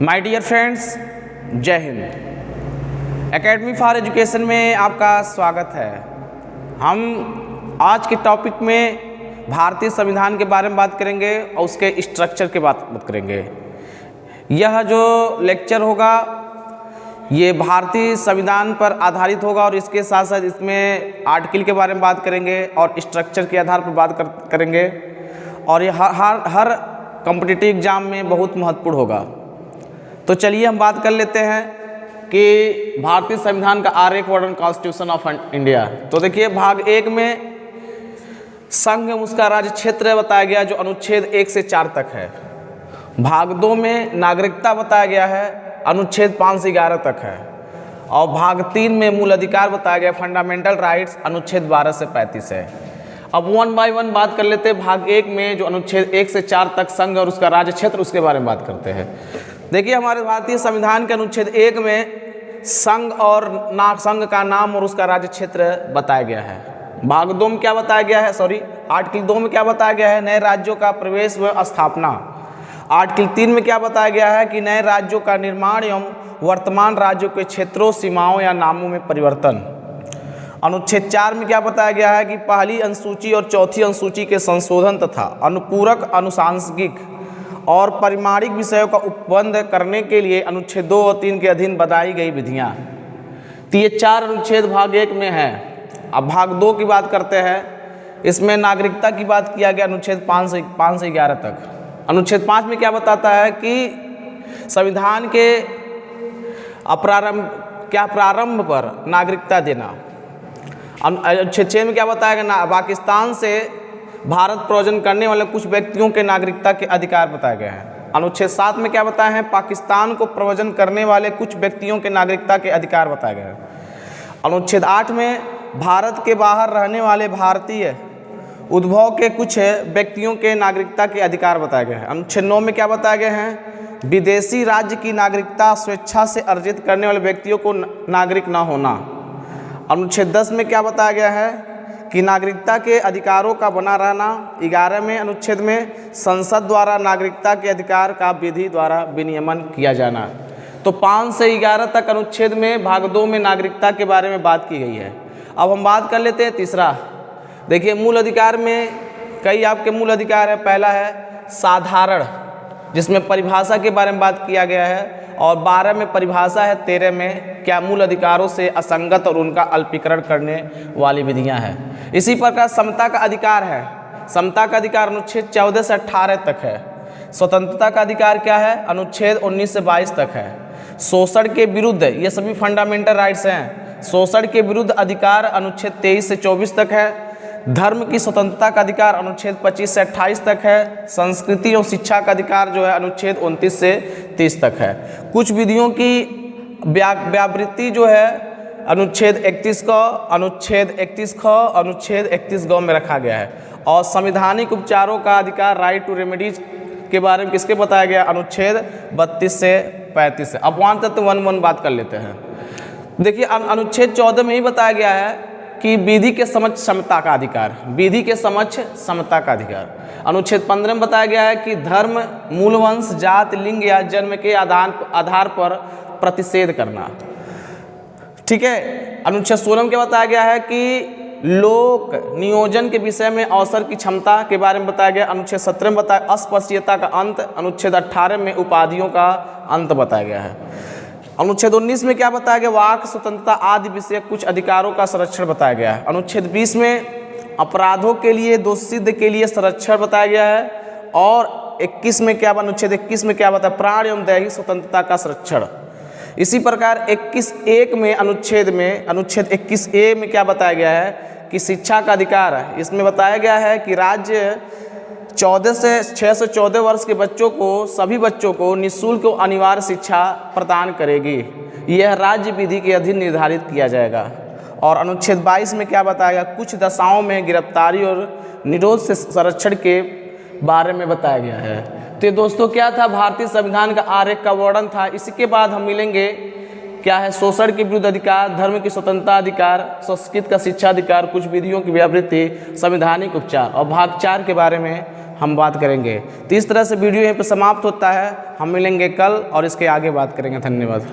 My dear friends, जय Hind. Academy for education में आपका स्वागत है। हम आज के टॉपिक में भारतीय संविधान के बारे में बात करेंगे और उसके स्ट्रक्चर के बात करेंगे। यह जो लेक्चर होगा ये भारतीय संविधान पर आधारित होगा और इसके साथ साथ इसमें आर्टिकल के बारे में बात करेंगे और स्ट्रक्चर के आधार पर बात करेंगे और ये हर कॉम्पिटिटिव एग्जाम में बहुत महत्वपूर्ण होगा। तो चलिए हम बात कर लेते हैं कि भारतीय संविधान का आर्य वर्णन कॉन्स्टिट्यूशन ऑफ इंडिया। तो देखिए, भाग 1 में संघ एवं उसका राज्य क्षेत्र बताया गया जो अनुच्छेद 1 से 4 तक है। भाग 2 में नागरिकता बताया गया है, अनुच्छेद 5 से 11 तक है। और भाग 3 में मूल अधिकार बताया गया, फंडामेंटल राइट्स, अनुच्छेद 12 से 35 है। अब 1 बाय 1 बात कर लेते हैं। भाग 1 में जो अनुच्छेद 1 से 4 तक संघ और उसका राज्य क्षेत्र, उसके बारे में बात करते हैं। देखिए, हमारे भारतीय संविधान के अनुच्छेद 1 में संघ और संघ का नाम और उसका राज्य क्षेत्र बताया गया है। भाग 2 में क्या बताया गया है, आर्टिकल 2 में क्या बताया गया है, नए राज्यों का प्रवेश व स्थापना। आर्टिकल 3 में क्या बताया गया है कि नए राज्यों का निर्माण एवं वर्तमान राज्यों के क्षेत्रों, सीमाओं या नामों में परिवर्तन। अनुच्छेद 4 में क्या बताया गया है कि पहली अनुसूची और चौथी अनुसूची के संशोधन तथा अनुपूरक, अनुसांगिक और परिमाणिक विषयों का उपबंध करने के लिए अनुच्छेद 2 और 3 के अधीन बताई गई विधियां। तो ये 4 अनुच्छेद भाग 1 में है। अब भाग 2 की बात करते हैं। इसमें नागरिकता की बात किया गया, अनुच्छेद 5 से 11 तक। अनुच्छेद 5 में क्या बताता है कि संविधान के प्रारंभ पर नागरिकता देना। अनुच्छेद 6 में क्या बताया गया, पाकिस्तान से भारत प्रव्रजन करने वाले कुछ व्यक्तियों के नागरिकता के अधिकार बताए गए हैं। अनुच्छेद 7 में क्या बताया है, पाकिस्तान को प्रव्रजन करने वाले कुछ व्यक्तियों के नागरिकता के अधिकार बताए गए हैं। अनुच्छेद 8 में भारत के बाहर रहने वाले भारतीय उद्भव के कुछ व्यक्तियों के नागरिकता के अधिकार बताए गए हैं। अनुच्छेद 9 में क्या बताया गया है, विदेशी राज्य की नागरिकता स्वेच्छा से अर्जित करने वाले व्यक्तियों को नागरिक न होना। अनुच्छेद 10 में क्या बताया गया है कि नागरिकता के अधिकारों का बना रहना। 11वें अनुच्छेद में संसद द्वारा नागरिकता के अधिकार का विधि द्वारा विनियमन किया जाना। तो 5 से 11 तक अनुच्छेद में भाग 2 में नागरिकता के बारे में बात की गई है। अब हम बात कर लेते हैं तीसरा। देखिए, मूल अधिकार में कई आपके मूल अधिकार है। पहला है साधारण, जिसमें परिभाषा के बारे में बात किया गया है और 12 में परिभाषा है, 13 में क्या मूल अधिकारों से असंगत और उनका अल्पीकरण करने वाली विधियां हैं। इसी प्रकार समता का अधिकार है। समता का अधिकार अनुच्छेद 14 से 18 तक है। स्वतंत्रता का अधिकार क्या है, अनुच्छेद 19 से 22 तक है। शोषण के विरुद्ध, ये सभी फंडामेंटल राइट्स हैं। शोषण के विरुद्ध अधिकार अनुच्छेद 23 से 24 तक है। धर्म की स्वतंत्रता का अधिकार अनुच्छेद 25 से 28 तक है। संस्कृति और शिक्षा का अधिकार जो है अनुच्छेद 29 से 30 तक है। कुछ विधियों की व्यावृत्ति जो है अनुच्छेद 31 को, अनुच्छेद 31 ख, अनुच्छेद 31 ग में रखा गया है। और संवैधानिक उपचारों का अधिकार, राइट टू रेमेडीज के बारे में किसके बताया गया, अनुच्छेद 32 से 35 है। अब 1 तत्व 1 बात कर लेते हैं। देखिए, अनुच्छेद 14 में ही बताया गया है कि विधि के समक्ष समता का अधिकार, विधि के समक्ष समता का अधिकार। अनुच्छेद 15 में बताया गया है कि धर्म, मूलवंश, जात, लिंग या जन्म के आधार पर प्रतिषेध करना। ठीक है। अनुच्छेद 16 में क्या बताया गया है कि लोक नियोजन के विषय में अवसर की क्षमता के बारे में बताया गया। अनुच्छेद 17 में बताया अस्पृश्यता का अंत। अनुच्छेद 18 में उपाधियों का अंत बताया गया है। अनुच्छेद 19 में क्या बताया गया, वाक स्वतंत्रता आदि विषय कुछ अधिकारों का संरक्षण बताया गया है। अनुच्छेद 20 में अपराधों के लिए दोषसिद्ध के लिए संरक्षण बताया गया है। और 21 में क्या, अनुच्छेद 21 में क्या बताया, प्राण एवं दैहिक स्वतंत्रता का संरक्षण। इसी प्रकार 21(1) में अनुच्छेद 21(a) में क्या बताया गया है कि शिक्षा का अधिकार है। इसमें बताया गया है कि राज्य 6 से 14 वर्ष के बच्चों को, सभी बच्चों को निःशुल्क और अनिवार्य शिक्षा प्रदान करेगी। यह राज्य विधि के अधीन निर्धारित किया जाएगा। और अनुच्छेद 22 में क्या बताया गया, कुछ दशाओं में गिरफ्तारी और निरोध से संरक्षण के बारे में बताया गया है। तो दोस्तों, क्या था भारतीय संविधान का आरेख का वर्णन था। इसी के बाद हम मिलेंगे क्या है, शोषण के विरुद्ध अधिकार, धर्म की स्वतंत्रता अधिकार, संस्कृत का शिक्षा अधिकार, कुछ विधियों की व्यावृत्ति, संवैधानिक उपचार और भाग 4 के बारे में हम बात करेंगे। तो इस तरह से वीडियो यहीं पर समाप्त होता है। हम मिलेंगे कल और इसके आगे बात करेंगे। धन्यवाद।